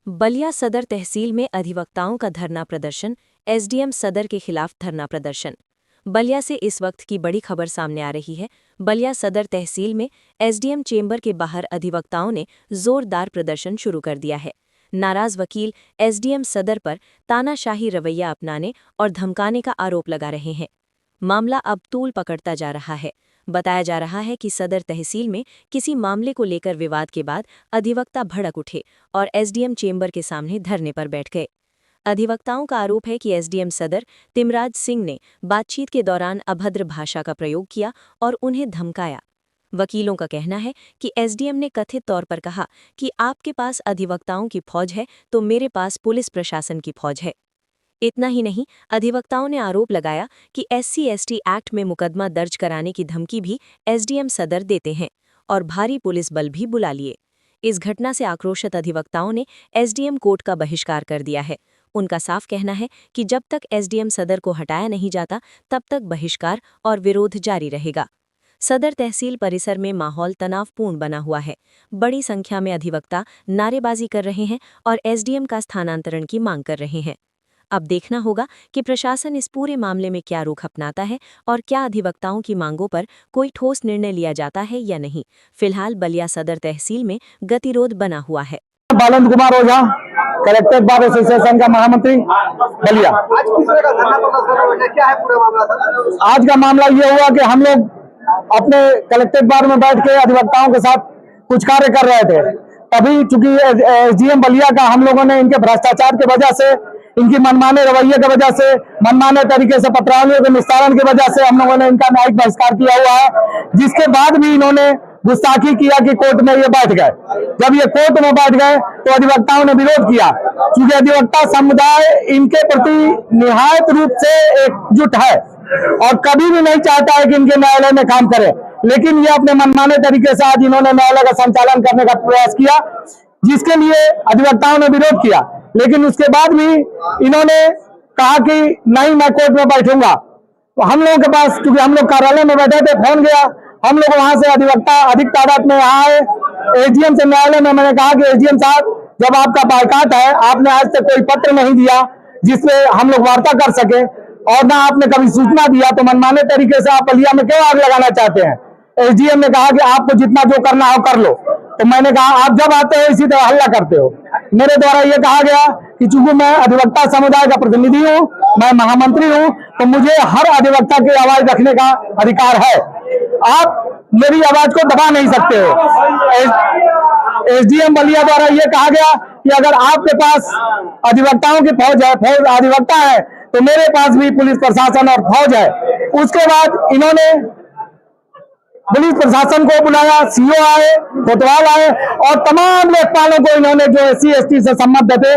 बलिया सदर तहसील में अधिवक्ताओं का धरना प्रदर्शन, एसडीएम सदर के खिलाफ धरना प्रदर्शन। बलिया से इस वक्त की बड़ी खबर सामने आ रही है। बलिया सदर तहसील में एसडीएम चेंबर के बाहर अधिवक्ताओं ने जोरदार प्रदर्शन शुरू कर दिया है। नाराज वकील एसडीएम सदर पर तानाशाही रवैया अपनाने और धमकाने का आरोप लगा रहे हैं। मामला अब तूल पकड़ता जा रहा है। बताया जा रहा है कि सदर तहसील में किसी मामले को लेकर विवाद के बाद अधिवक्ता भड़क उठे और एसडीएम चेंबर के सामने धरने पर बैठ गए। अधिवक्ताओं का आरोप है कि एसडीएम सदर तिमराज सिंह ने बातचीत के दौरान अभद्र भाषा का प्रयोग किया और उन्हें धमकाया। वकीलों का कहना है कि एसडीएम ने कथित तौर पर कहा कि आपके पास अधिवक्ताओं की फौज है तो मेरे पास पुलिस प्रशासन की फौज है। इतना ही नहीं, अधिवक्ताओं ने आरोप लगाया कि SC/ST एक्ट में मुकदमा दर्ज कराने की धमकी भी एसडीएम सदर देते हैं और भारी पुलिस बल भी बुला लिए। इस घटना से आक्रोशित अधिवक्ताओं ने एसडीएम कोर्ट का बहिष्कार कर दिया है। उनका साफ कहना है कि जब तक एसडीएम सदर को हटाया नहीं जाता तब तक बहिष्कार और विरोध जारी रहेगा। सदर तहसील परिसर में माहौल तनावपूर्ण बना हुआ है। बड़ी संख्या में अधिवक्ता नारेबाजी कर रहे हैं और एसडीएम का स्थानांतरण की मांग कर रहे हैं। अब देखना होगा कि प्रशासन इस पूरे मामले में क्या रुख अपनाता है और क्या अधिवक्ताओं की मांगों पर कोई ठोस निर्णय लिया जाता है या नहीं। फिलहाल बलिया सदर तहसील में गतिरोध बना हुआ है। बालन Kumar Ojha, collector bar association का महामंत्री बलिया। आज का मामला ये हुआ कि हम लोग अपने कलेक्ट्रेट बार में बैठ के अधिवक्ताओं के साथ कुछ कार्य कर रहे थे। तभी चूंकि एसडीएम बलिया का हम लोगों ने इनके भ्रष्टाचार की वजह से, इनकी मनमाने रवैये की वजह से, मनमाने तरीके से पत्रावलियों के निस्तारण की वजह से हम लोगों ने इनका न्यायिक बहिष्कार किया हुआ है। जिसके बाद भी इन्होंने गुस्ताखी किया कि कोर्ट में ये बैठ गए। जब ये कोर्ट में बैठ गए तो अधिवक्ताओं ने विरोध किया। क्योंकि अधिवक्ता समुदाय इनके प्रति निहायत रूप से एकजुट है और कभी भी नहीं चाहता है कि इनके न्यायालय में काम करे, लेकिन ये अपने मनमाने तरीके से आज इन्होंने न्यायालय का संचालन करने का प्रयास किया, जिसके लिए अधिवक्ताओं ने विरोध किया। लेकिन उसके बाद भी इन्होंने कहा कि नहीं, मैं कोर्ट में बैठूंगा। तो हम लोगों के पास, क्योंकि हम लोग कार्यालय में बैठे थे, फोन गया। हम लोग वहां से अधिवक्ता अधिक तादाद में यहाँ आए। एसडीएम से न्यायालय में मैंने कहा कि एसडीएम साहब, जब आपका बायकाट है, आपने आज तक कोई पत्र नहीं दिया जिससे हम लोग वार्ता कर सके और ना आपने कभी सूचना दिया, तो मनमाने तरीके से आप बलिया में क्यों आग लगाना चाहते हैं। एसडीएम ने कहा कि आपको जितना जो करना हो कर लो। तो मैंने कहा, आप जब आते हो इसी तरह हल्ला करते हो। मेरे द्वारा यह कहा गया कि चूंकि मैं अधिवक्ता समुदाय का प्रतिनिधि हूं, मैं महामंत्री हूं, तो मुझे हर अधिवक्ता की आवाज रखने का अधिकार है। आप मेरी आवाज को दबा नहीं सकते हो। एसडीएम बलिया द्वारा यह कहा गया कि अगर आपके पास अधिवक्ताओं की फौज है, फौज अधिवक्ता है, तो मेरे पास भी पुलिस प्रशासन और फौज है। उसके बाद इन्होंने पुलिस प्रशासन को बुलाया, सीओ आए, कोतवाल आए और तमाम लेखपालों को इन्होंने जो SC/ST से संबद्ध थे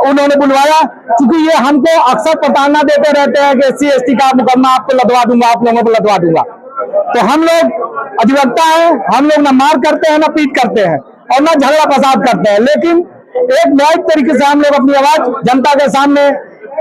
उन्होंने बुलवाया। क्योंकि ये हमको अक्सर प्रताड़ना देते रहते हैं कि SC/ST का मुकदमा आपको लदवा दूंगा, आप लोगों को लदवा दूंगा। तो हम लोग अधिवक्ता हैं, हम लोग ना मार करते हैं, ना पीट करते हैं और ना झगड़ा फसाद करते हैं, लेकिन एक न्यायिक तरीके से हम लोग अपनी आवाज जनता के सामने,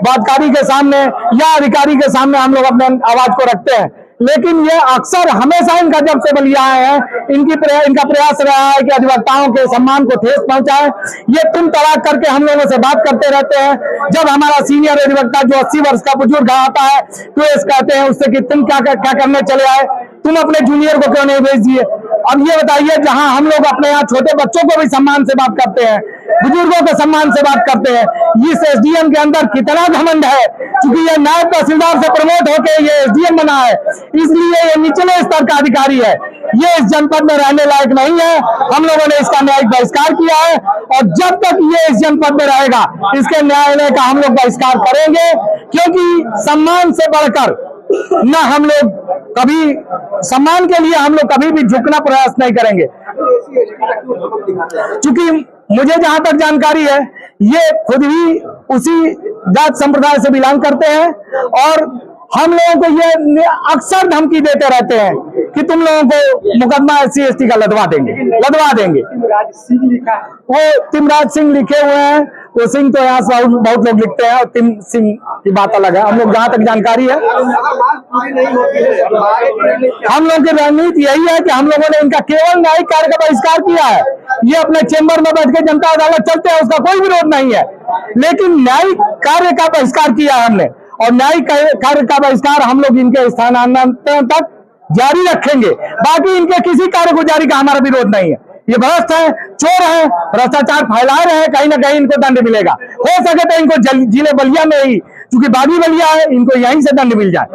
बातकारी के सामने या अधिकारी के सामने हम लोग अपने आवाज को रखते हैं। लेकिन ये अक्सर हमेशा इनका जब से बलिया आए हैं, इनका प्रयास रहा है कि अधिवक्ताओं के सम्मान को ठेस पहुंचाए। ये तुम तलाक करके हम लोगों से बात करते रहते हैं। जब हमारा सीनियर अधिवक्ता जो 80 वर्ष का बुजुर्ग आता है तो इस कहते हैं उससे कि तुम क्या करने चले आए, तुम अपने जूनियर को क्यों नहीं भेज दिए। अब ये बताइए, जहां हम लोग अपने यहाँ छोटे बच्चों को भी सम्मान से बात करते हैं, बुजुर्गों के सम्मान से बात करते हैं, इस एसडीएम के अंदर कितना घमंड है। क्योंकि ये नायब तहसीलदार से प्रमोट होकर ये एसडीएम बना है, इसलिए ये निचले स्तर का अधिकारी है। ये इस जनपद में रहने लायक नहीं है। हम लोगों ने इसका न्यायिक बहिष्कार किया है और जब तक ये इस जनपद में रहेगा, इसके न्यायालय का हम लोग बहिष्कार करेंगे। क्योंकि सम्मान से बढ़कर न हम लोग कभी, सम्मान के लिए हम लोग कभी भी झुकना प्रयास नहीं करेंगे। क्योंकि मुझे जहां तक जानकारी है, ये खुद ही उसी जात संप्रदाय से बिलोंग करते हैं और हम लोगों को ये अक्सर धमकी देते रहते हैं कि तुम लोगों को मुकदमा SC/ST का लदवा देंगे। वो तिमराज सिंह लिखे हुए हैं वो सिंह तो यहाँ से बहुत लोग लिखते हैं और तिम सिंह की बात अलग है। हम लोग जहाँ तक जानकारी है, हम लोग की रणनीति यही है कि हम लोगों ने इनका केवल न्यायिक कार्य का बहिष्कार किया है। ये अपने चेंबर में बैठ के जनता अदालत चलते हैं, उसका कोई विरोध नहीं है, लेकिन न्यायिक कार्य का बहिष्कार किया है हमने, और न्यायिक कार्य का बहिष्कार हम लोग इनके स्थानांतरण तक जारी रखेंगे। बाकी इनके किसी कार्य को जारी का हमारा विरोध नहीं है। ये भ्रष्ट है, चोर है, भ्रष्टाचार फैला रहे हैं, कहीं ना कहीं इनको दंड मिलेगा। हो सके तो इनको जिले बलिया में ही, क्योंकि बागी बलिया है, इनको यहीं से दंड मिल जाए।